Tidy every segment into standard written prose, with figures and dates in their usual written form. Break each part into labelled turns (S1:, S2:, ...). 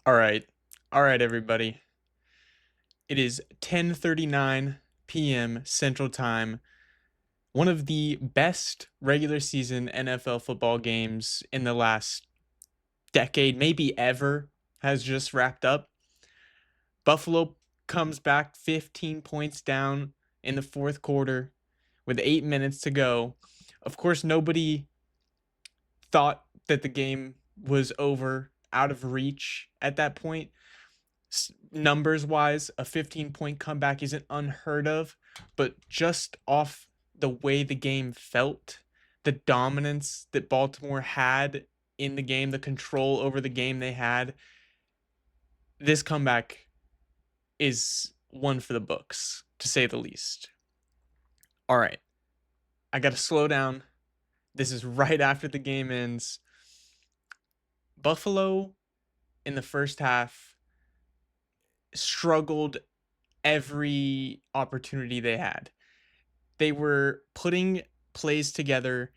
S1: All right. All right, everybody. It is 10:39 p.m. Central Time. One of the best regular season NFL football games in the last decade, maybe ever, has just wrapped up. Buffalo comes back 15 points down in the fourth quarter with 8 minutes to go. Of course, nobody thought that the game was over, out of reach at that point. Numbers wise, a 15-point comeback isn't unheard of, but just off the way the game felt, the dominance that Baltimore had in the game, the control over the game they had, this comeback is one for the books, to say the least. All right, I got to slow down. This is right after the game ends. Buffalo in the first half struggled every opportunity they had. They were putting plays together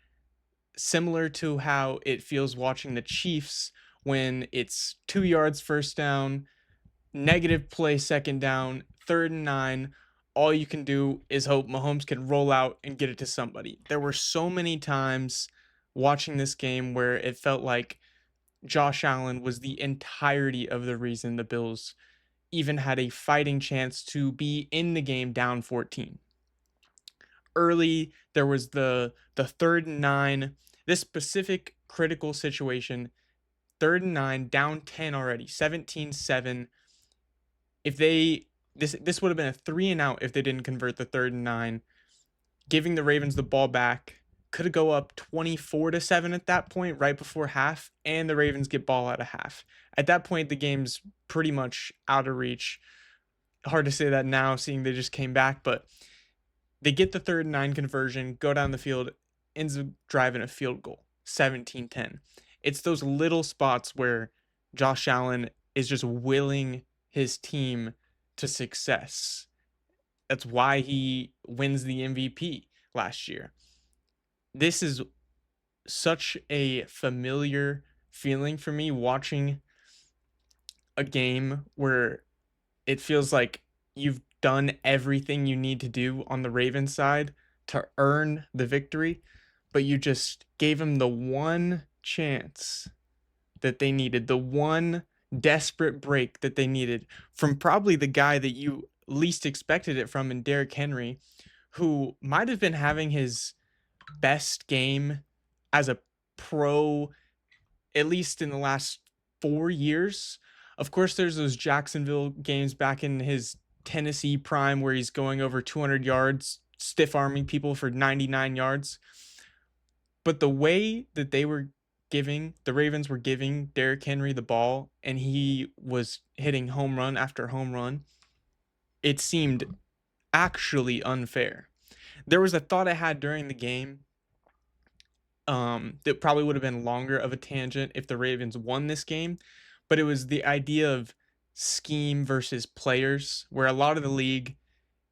S1: similar to how it feels watching the Chiefs when it's 2 yards first down, negative play second down, 3rd and 9. All you can do is hope Mahomes can roll out and get it to somebody. There were so many times watching this game where it felt like Josh Allen was the entirety of the reason the Bills even had a fighting chance to be in the game down 14. Early, there was the 3rd and 9. This specific critical situation, 3rd and 9, down 10 already, 17-7. If they this would have been a 3-and-out if they didn't convert the 3rd and 9, giving the Ravens the ball back. Could have go up 24-7 at that point, right before half, and the Ravens get ball out of half. At that point, the game's pretty much out of reach. Hard to say that now, seeing they just came back, but they get the 3rd and 9 conversion, go down the field, ends up driving a field goal, 17-10. It's those little spots where Josh Allen is just willing his team to success. That's why he wins the MVP last year. This is such a familiar feeling for me watching a game where it feels like you've done everything you need to do on the Ravens side to earn the victory, but you just gave them the one chance that they needed, the one desperate break that they needed from probably the guy that you least expected it from in Derrick Henry, who might have been having his best game as a pro, at least in the last 4 years. Of course, there's those Jacksonville games back in his Tennessee prime where he's going over 200 yards, stiff arming people for 99 yards. But the way that the Ravens were giving Derrick Henry the ball and he was hitting home run after home run, it seemed actually unfair. There was a thought I had during the game that probably would have been longer of a tangent if the Ravens won this game, but it was the idea of scheme versus players, where a lot of the league,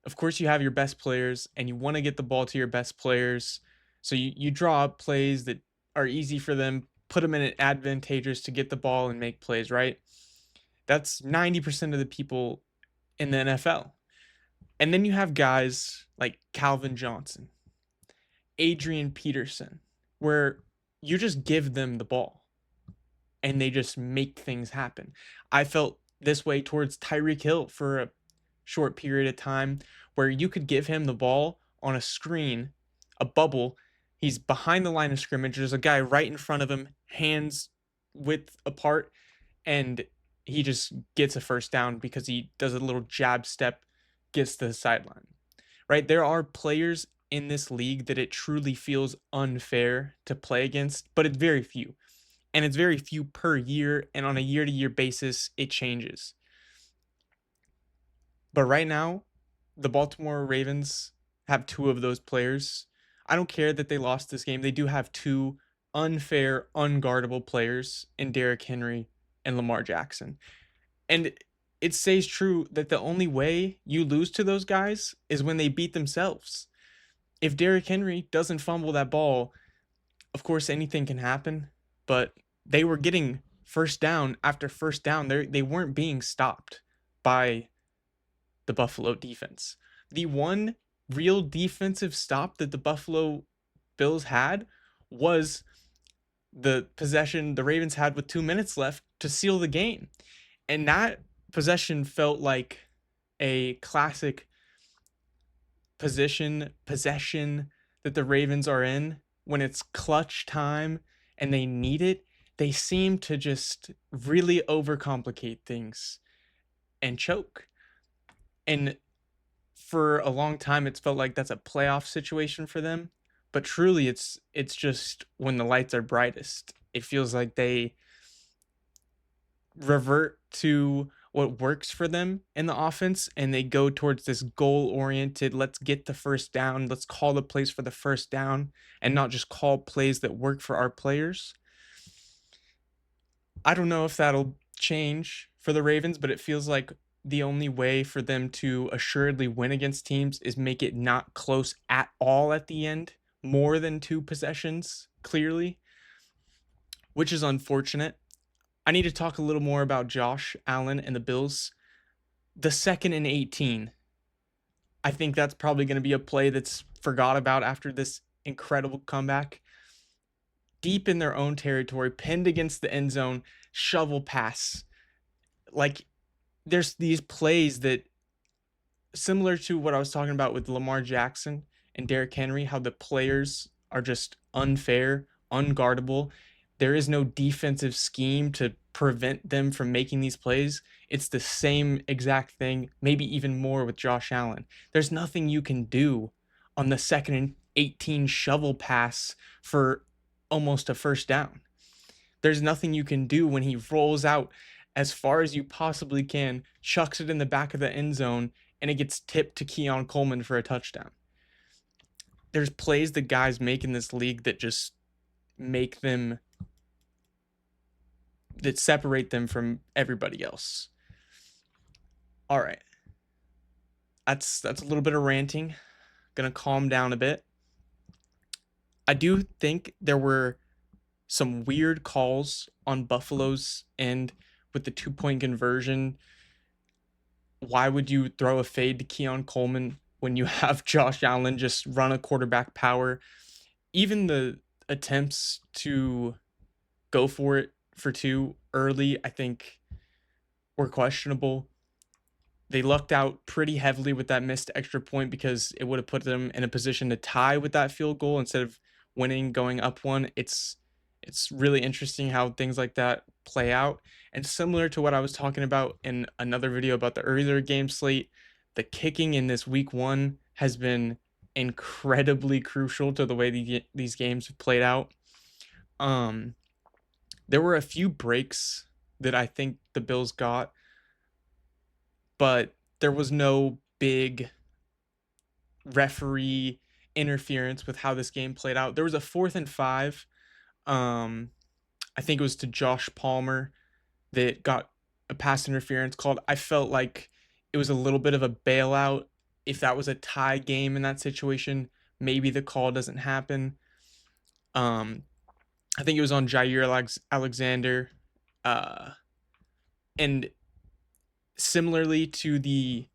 S1: of course, you have your best players and you want to get the ball to your best players. So you draw up plays that are easy for them, put them in it advantageous to get the ball and make plays, right? That's 90% of the people in the NFL. And then you have guys like Calvin Johnson, Adrian Peterson, where you just give them the ball and they just make things happen. I felt this way towards Tyreek Hill for a short period of time where you could give him the ball on a screen, a bubble. He's behind the line of scrimmage. There's a guy right in front of him, hands width apart, and he just gets a first down because he does a little jab step, gets to the sideline. Right? There are players in this league that it truly feels unfair to play against, but it's very few. And it's very few per year, and on a year-to-year basis, it changes. But right now, the Baltimore Ravens have two of those players. I don't care that they lost this game. They do have two unfair, unguardable players in Derrick Henry and Lamar Jackson. And it stays true that the only way you lose to those guys is when they beat themselves. If Derrick Henry doesn't fumble that ball, of course anything can happen, but they were getting first down after first down, they weren't being stopped by the Buffalo defense. The one real defensive stop that the Buffalo Bills had was the possession the Ravens had with 2 minutes left to seal the game. And that possession felt like a classic possession that the Ravens are in when it's clutch time and they need it. They seem to just really overcomplicate things and choke. And for a long time it's felt like that's a playoff situation for them, but truly it's just when the lights are brightest. It feels like they revert to what works for them in the offense and they go towards this goal oriented, let's get the first down, let's call the plays for the first down and not just call plays that work for our players. I don't know if that'll change for the Ravens, but it feels like the only way for them to assuredly win against teams is make it not close at all at the end, more than 2 possessions, clearly, which is unfortunate. I need to talk a little more about Josh Allen and the Bills. The 2nd and 18. I think that's probably going to be a play that's forgot about after this incredible comeback. Deep in their own territory, pinned against the end zone, shovel pass. Like, there's these plays that, similar to what I was talking about with Lamar Jackson and Derrick Henry, how the players are just unfair, unguardable. There is no defensive scheme to prevent them from making these plays. It's the same exact thing, maybe even more with Josh Allen. There's nothing you can do on the 2nd and 18 shovel pass for almost a first down. There's nothing you can do when he rolls out as far as you possibly can, chucks it in the back of the end zone, and it gets tipped to Keon Coleman for a touchdown. There's plays that guys make in this league that just make them, that separate them from everybody else. All right. That's a little bit of ranting. Gonna calm down a bit. I do think there were some weird calls on Buffalo's end with the 2-point conversion. Why would you throw a fade to Keon Coleman when you have Josh Allen just run a quarterback power? Even the attempts to go for it for 2 early, I think, were questionable. They lucked out pretty heavily with that missed extra point because it would have put them in a position to tie with that field goal instead of winning, going up 1. It's really interesting how things like that play out. And similar to what I was talking about in another video about the earlier game slate, the kicking in this week 1 has been incredibly crucial to the way these games have played out. There were a few breaks that I think the Bills got, but there was no big referee interference with how this game played out. There was a 4th and 5. I think it was to Josh Palmer that got a pass interference called. I felt like it was a little bit of a bailout. If that was a tie game in that situation, maybe the call doesn't happen. I think it was on Jair Alexander. And similarly to the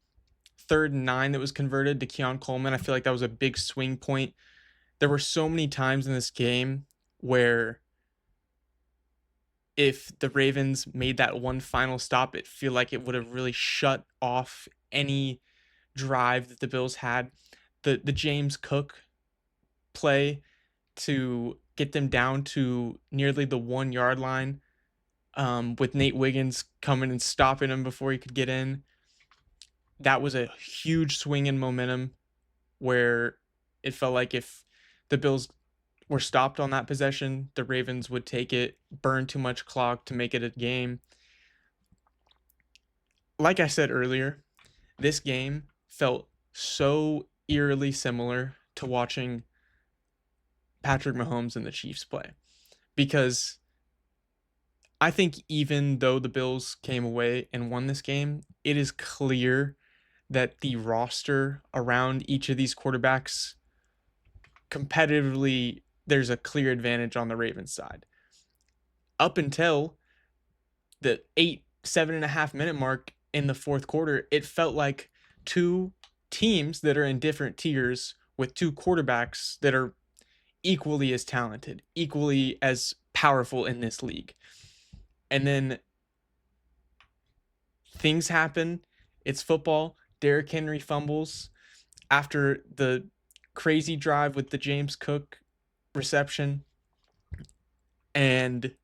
S1: 3rd and 9 that was converted to Keon Coleman, I feel like that was a big swing point. There were so many times in this game where if the Ravens made that one final stop, it feel like it would have really shut off any drive that the Bills had. The James Cook play to get them down to nearly the 1-yard line, with Nate Wiggins coming and stopping him before he could get in. That was a huge swing in momentum where it felt like if the Bills were stopped on that possession, the Ravens would take it, burn too much clock to make it a game. Like I said earlier, this game felt so eerily similar to watching Patrick Mahomes and the Chiefs play, because I think even though the Bills came away and won this game, it is clear that the roster around each of these quarterbacks competitively, there's a clear advantage on the Ravens side. Up until the 7.5 minute mark in the fourth quarter, it felt like two teams that are in different tiers with two quarterbacks that are equally as talented, equally as powerful in this league. And then things happen. It's football. Derrick Henry fumbles after the crazy drive with the James Cook reception. And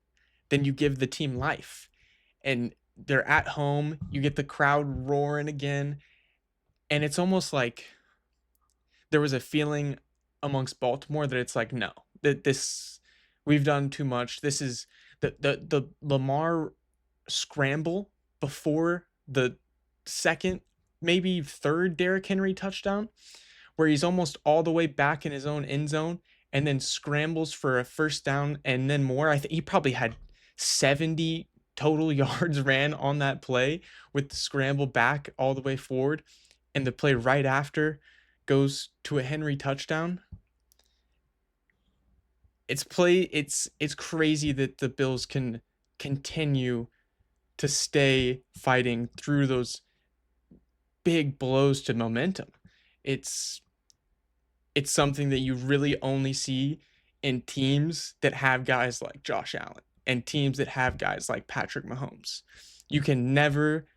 S1: then you give the team life. And they're at home. You get the crowd roaring again. And it's almost like there was a feeling amongst Baltimore that it's like, no, that this, we've done too much. This is the Lamar scramble before the second, maybe third Derrick Henry touchdown, where he's almost all the way back in his own end zone and then scrambles for a first down and then more. I think he probably had 70 total yards ran on that play with the scramble back all the way forward, and the play right after goes to a Henry touchdown. It's crazy that the Bills can continue to stay fighting through those big blows to momentum. It's it's something that you really only see in teams that have guys like Josh Allen and teams that have guys like Patrick Mahomes. You can never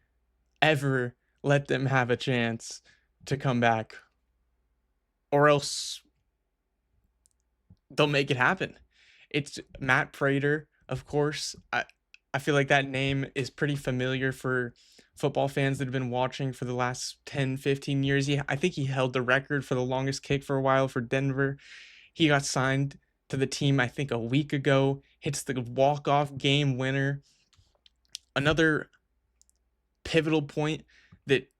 S1: ever let them have a chance to come back, or else they'll make it happen. It's Matt Prater, of course. I feel like that name is pretty familiar for football fans that have been watching for the last 10, 15 years. I think he held the record for the longest kick for a while for Denver. He got signed to the team, I think, a week ago, hits the walk-off game winner. Another pivotal point that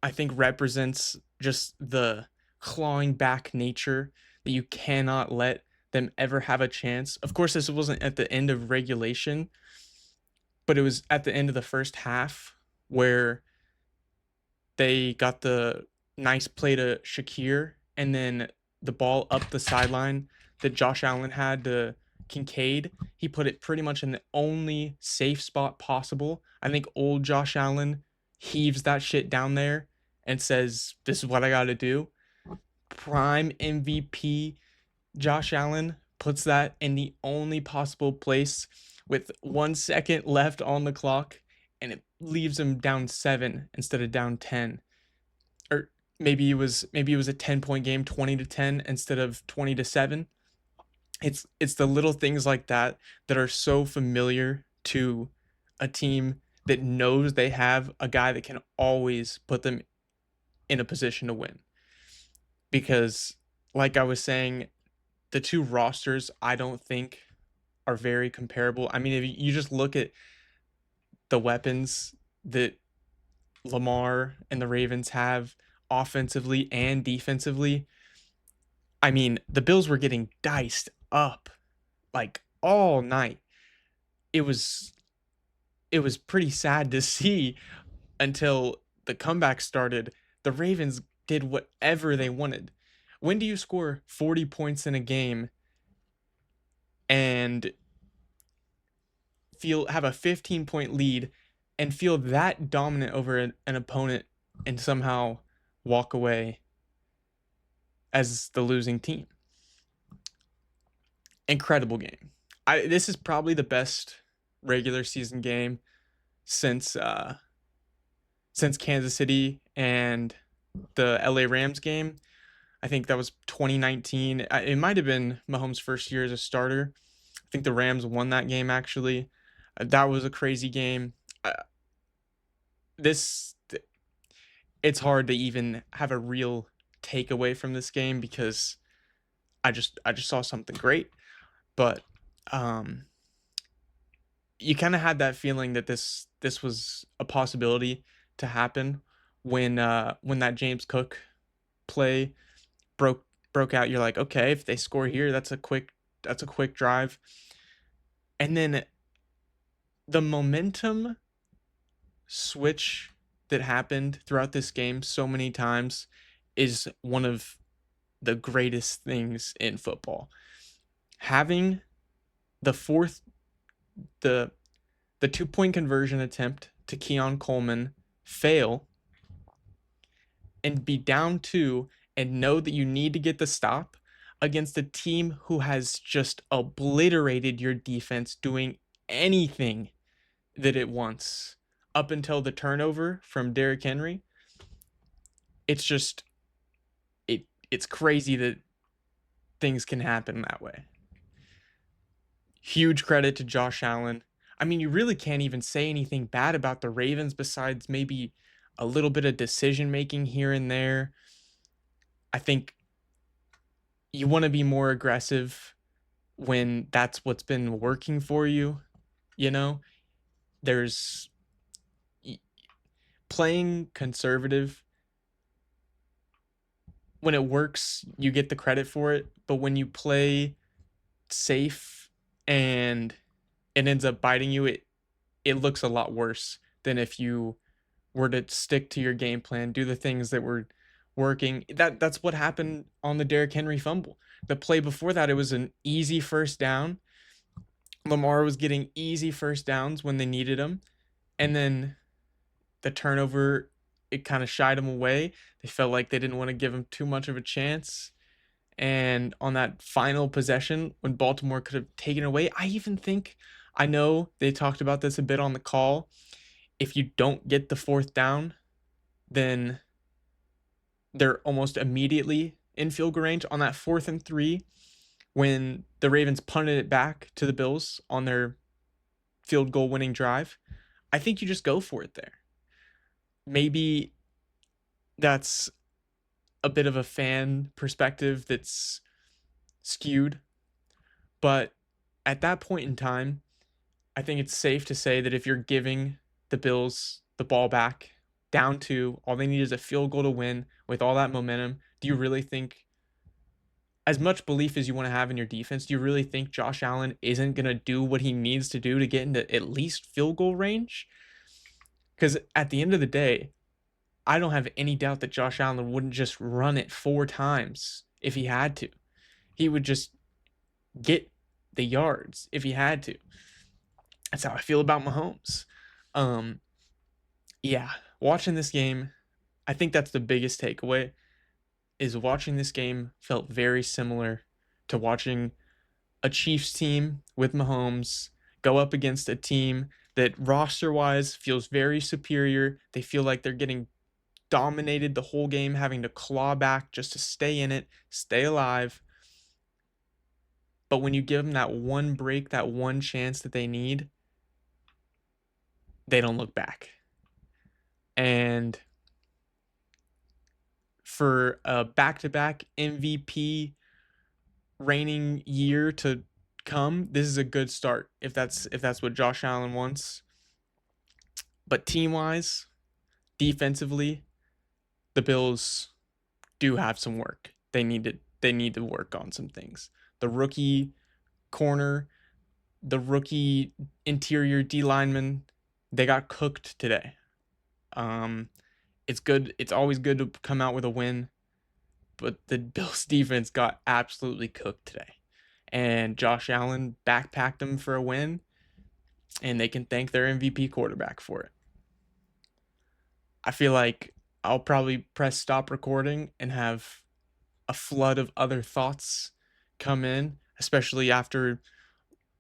S1: I think represents just the clawing back nature that you cannot let them ever have a chance. Of course, this wasn't at the end of regulation, but it was at the end of the first half where they got the nice play to Shakir and then the ball up the sideline that Josh Allen had to Kincaid. He put it pretty much in the only safe spot possible. I think old Josh Allen heaves that shit down there and says, "This is what I got to do." Prime MVP Josh Allen puts that in the only possible place with 1 second left on the clock, and it leaves him down 7 instead of down 10. Or maybe it was a 10-point game, 20-10 instead of 20-7. It's the little things like that that are so familiar to a team that knows they have a guy that can always put them in a position to win. Because like I was saying, the two rosters I don't think are very comparable. I mean, if you just look at the weapons that Lamar and the Ravens have offensively and defensively, I mean, the Bills were getting diced up like all night. It was pretty sad to see until the comeback started. The Ravens did whatever they wanted. When do you score 40 points in a game and have a 15-point lead and feel that dominant over an opponent and somehow walk away as the losing team? Incredible game. This is probably the best regular season game since Kansas City and the LA Rams game. I think that was 2019. It might have been Mahomes' first year as a starter. I think the Rams won that game, actually. That was a crazy game. It's hard to even have a real takeaway from this game because I just saw something great. But you kind of had that feeling that this was a possibility to happen when that James Cook play broke out. You're like, okay, if they score here, that's a quick drive. And then the momentum switch that happened throughout this game so many times is one of the greatest things in football. Having the the 2-point conversion attempt to Keon Coleman fail and be down 2 and know that you need to get the stop against a team who has just obliterated your defense doing anything that it wants up until the turnover from Derrick Henry. It's just it's crazy that things can happen that way. Huge credit to Josh Allen. I mean, you really can't even say anything bad about the Ravens besides maybe a little bit of decision making here and there. I think you want to be more aggressive when that's what's been working for you. You know, there's playing conservative. When it works, you get the credit for it. But when you play safe and it ends up biting you, it looks a lot worse than if you were to stick to your game plan, do the things that were working. That's what happened on the Derrick Henry fumble. The play before that, it was an easy first down. Lamar was getting easy first downs when they needed him. And then the turnover, it kind of shied him away. They felt like they didn't want to give him too much of a chance. And on that final possession, when Baltimore could have taken away, I know they talked about this a bit on the call. If you don't get the fourth down, then they're almost immediately in field goal range. On that 4th and 3, when the Ravens punted it back to the Bills on their field goal winning drive, I think you just go for it there. Maybe that's a bit of a fan perspective that's skewed, but at that point in time, I think it's safe to say that if you're giving the Bills the ball back down 2, all they need is a field goal to win with all that momentum. Do you really think, as much belief as you want to have in your defense, do you really think Josh Allen isn't going to do what he needs to do to get into at least field goal range? Because at the end of the day, I don't have any doubt that Josh Allen wouldn't just run it 4 times if he had to. He would just get the yards if he had to. That's how I feel about Mahomes. Yeah, watching this game, I think that's the biggest takeaway, is watching this game felt very similar to watching a Chiefs team with Mahomes go up against a team that roster-wise feels very superior. They feel like they're getting dominated the whole game, having to claw back just to stay in it, stay alive. But when you give them that one break, that one chance that they need, they don't look back. And for a back-to-back MVP reigning year to come, this is a good start if that's what Josh Allen wants. But team-wise, defensively, the Bills do have some work. They need to work on some things. The rookie corner, the rookie interior D lineman, they got cooked today. It's good. It's always good to come out with a win, but the Bills defense got absolutely cooked today. And Josh Allen backpacked them for a win, and they can thank their MVP quarterback for it. I feel like I'll probably press stop recording and have a flood of other thoughts come in, especially after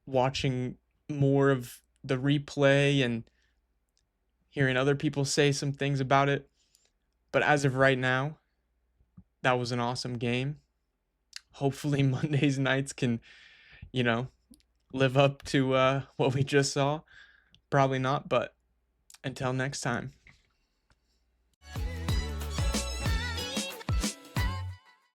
S1: watching more of the replay and hearing other people say some things about it. But as of right now, that was an awesome game. Hopefully Monday's nights can, live up to what we just saw. Probably not, but until next time.